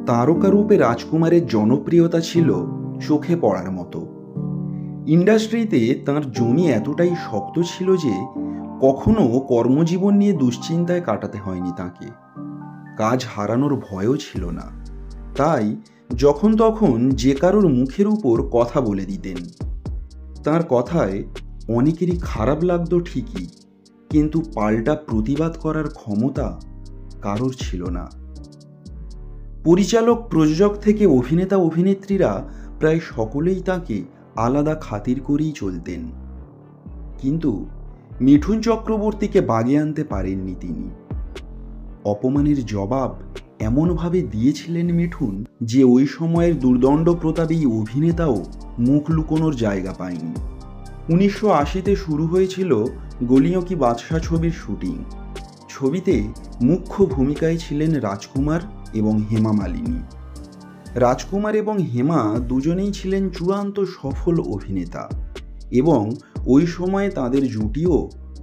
তারকারূপে রাজকুমারের জনপ্রিয়তা ছিল চোখে পড়ার মতো। ইন্ডাস্ট্রিতে তাঁর জমি এতটাই শক্ত ছিল যে কখনো কর্মজীবন নিয়ে দুশ্চিন্তায় কাটাতে হয়নি তাঁকে। কাজ হারানোর ভয়ও ছিল না, তাই যখন তখন যে কারোর মুখের উপর কথা বলে দিতেন। তাঁর কথায় অনেকেরই খারাপ লাগতো ঠিকই, কিন্তু পাল্টা প্রতিবাদ করার ক্ষমতা কারোর ছিল না। পরিচালক, প্রযোজক থেকে অভিনেতা অভিনেত্রীরা প্রায় সকলেই তাকে আলাদা খাতির করেই চলতেন, কিন্তু মিঠুন চক্রবর্তীকে বাগে আনতে পারেননি তিনি। অপমানের জবাব এমনভাবে দিয়েছিলেন মিঠুন যে ওই সময়ের দুর্দণ্ড প্রতাপী অভিনেতাও মুখ লুকোনোর জায়গা পায়নি। 1980-তে শুরু হয়েছিল গলিयों की बादशाह ছবির শুটিং। ছবিতে মুখ্য ভূমিকায় ছিলেন রাজকুমার এবং হেমা মালিনী। রাজকুমার এবং হেমা দুজনেই ছিলেন চূড়ান্ত সফল অভিনেতা এবং ওই সময়ে তাদের জুটিও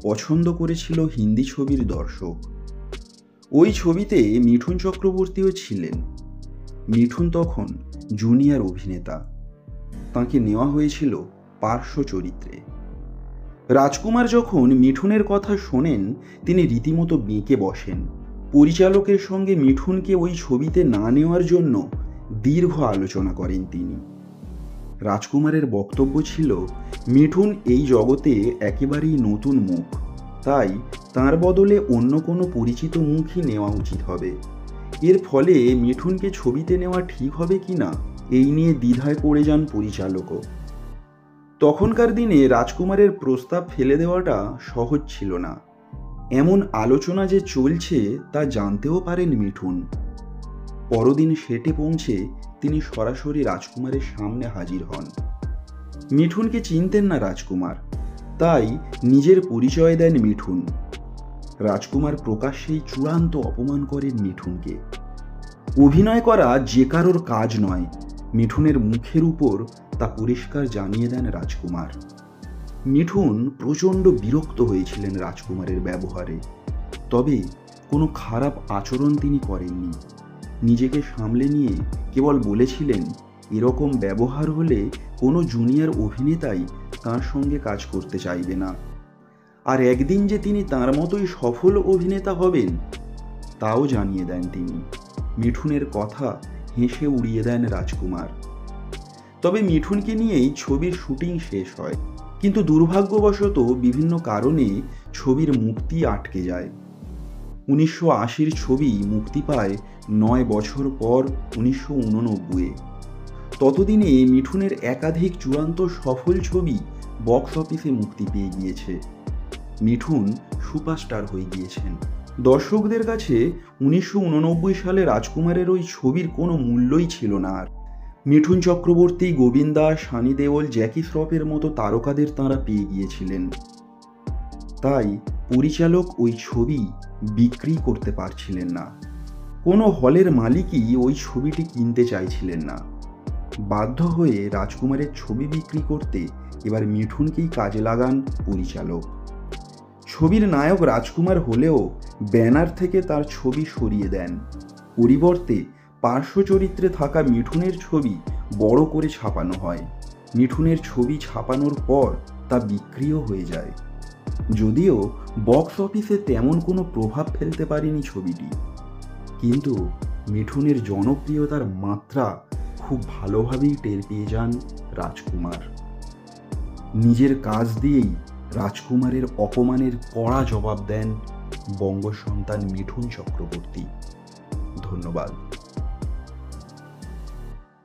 পছন্দ করেছিল হিন্দি ছবির দর্শক। ওই ছবিতে মিঠুন চক্রবর্তীও ছিলেন। মিঠুন তখন জুনিয়র অভিনেতা, তাঁকে নেওয়া হয়েছিল পার্শ্ব চরিত্রে। রাজকুমার যখন মিঠুনের কথা শোনেন তিনি রীতিমতো বেঁকে বসেন। পরিচালকের সঙ্গে মিঠুনকে ওই ছবিতে না নেওয়ার জন্য দীর্ঘ আলোচনা করেন তিনি। রাজকুমারের বক্তব্য ছিল মিঠুন এই জগতে একেবারেই নতুন মুখ, তাই তার বদলে অন্য কোনো পরিচিত মুখই নেওয়া উচিত হবে। এর ফলে মিঠুনকে ছবিতে নেওয়া ঠিক হবে কিনা এই নিয়ে দ্বিধায় পড়ে যান পরিচালকও। তখনকার দিনে রাজকুমারের প্রস্তাব ফেলে দেওয়াটা সহজ ছিল না। এমন আলোচনা যে চলছে তা জানতেও পারেন মিঠুন। পরদিন সেটে পৌঁছে তিনি সরাসরি রাজকুমারের সামনে হাজির হন। মিঠুনকে চিনতেন না রাজকুমার, তাই নিজের পরিচয় দেন মিঠুন। রাজকুমার প্রকাশ্যেই চূড়ান্ত অপমান করেন মিঠুনকে। অভিনয় করা যে কারোর কাজ নয়, মিঠুনের মুখের উপর তা পরিষ্কার জানিয়ে দেন রাজকুমার। মিঠুন প্রচণ্ড বিরক্ত হয়েছিলেন রাজকুমারের ব্যবহারে, তবে কোনো খারাপ আচরণ তিনি করেননি। নিজেকে সামলে নিয়ে কেবল বলেছিলেন এরকম ব্যবহার হলে কোনো জুনিয়র অভিনেতাই তাঁর সঙ্গে কাজ করতে চাইবে না, আর একদিন যে তিনি তাঁর মতোই সফল অভিনেতা হবেন তাও জানিয়ে দেন তিনি। মিঠুনের কথা হেসে উড়িয়ে দেন রাজকুমার। তবে মিঠুনকে নিয়েই ছবির শুটিং শেষ হয়, কিন্তু দুর্ভাগ্যবশত বিভিন্ন কারণে ছবির মুক্তি আটকে যায়। 1980-র ছবি মুক্তি পায় 9 বছর পর 1989-এ। ততদিনে মিঠুনের একাধিক চূড়ান্ত সফল ছবি বক্স অফিসে মুক্তি পেয়ে গিয়েছে। মিঠুন সুপারস্টার হয়ে গিয়েছেন। দর্শকদের কাছে 1989 সালে রাজকুমারের ওই ছবির কোনো মূল্যই ছিল না আর। মিঠুন চক্রবর্তী, গোবিন্দা, সানি দেওল, জ্যাকি শ্রফের মতো তারকাদের তাঁরা পেয়ে গিয়েছিলেন, তাই পরিচালক ওই ছবি বিক্রি করতে পারছিলেন না। কোনো হলের মালিকই ওই ছবিটি কিনতে চাইছিলেন না। বাধ্য হয়ে রাজকুমারের ছবি বিক্রি করতে এবার মিঠুনকেই কাজে লাগান পরিচালক। ছবির নায়ক রাজকুমার হলেও ব্যানার থেকে তার ছবি সরিয়ে দেন। পরিবর্তে পার্শ্ব চরিত্রে থাকা মিঠুনের ছবি বড় করে ছাপানো হয়। মিঠুনের ছবি ছাপানোর পর তা বিক্রিও হয়ে যায়। যদিও বক্স অফিসে তেমন কোনো প্রভাব ফেলতে পারেনি ছবিটি, কিন্তু মিঠুনের জনপ্রিয়তার মাত্রা খুব ভালোভাবেই টের পেয়ে যান রাজকুমার। নিজের কাজ দিয়েই রাজকুমারের অপমানের কড়া জবাব দেন বঙ্গ সন্তান মিঠুন চক্রবর্তী। ধন্যবাদ।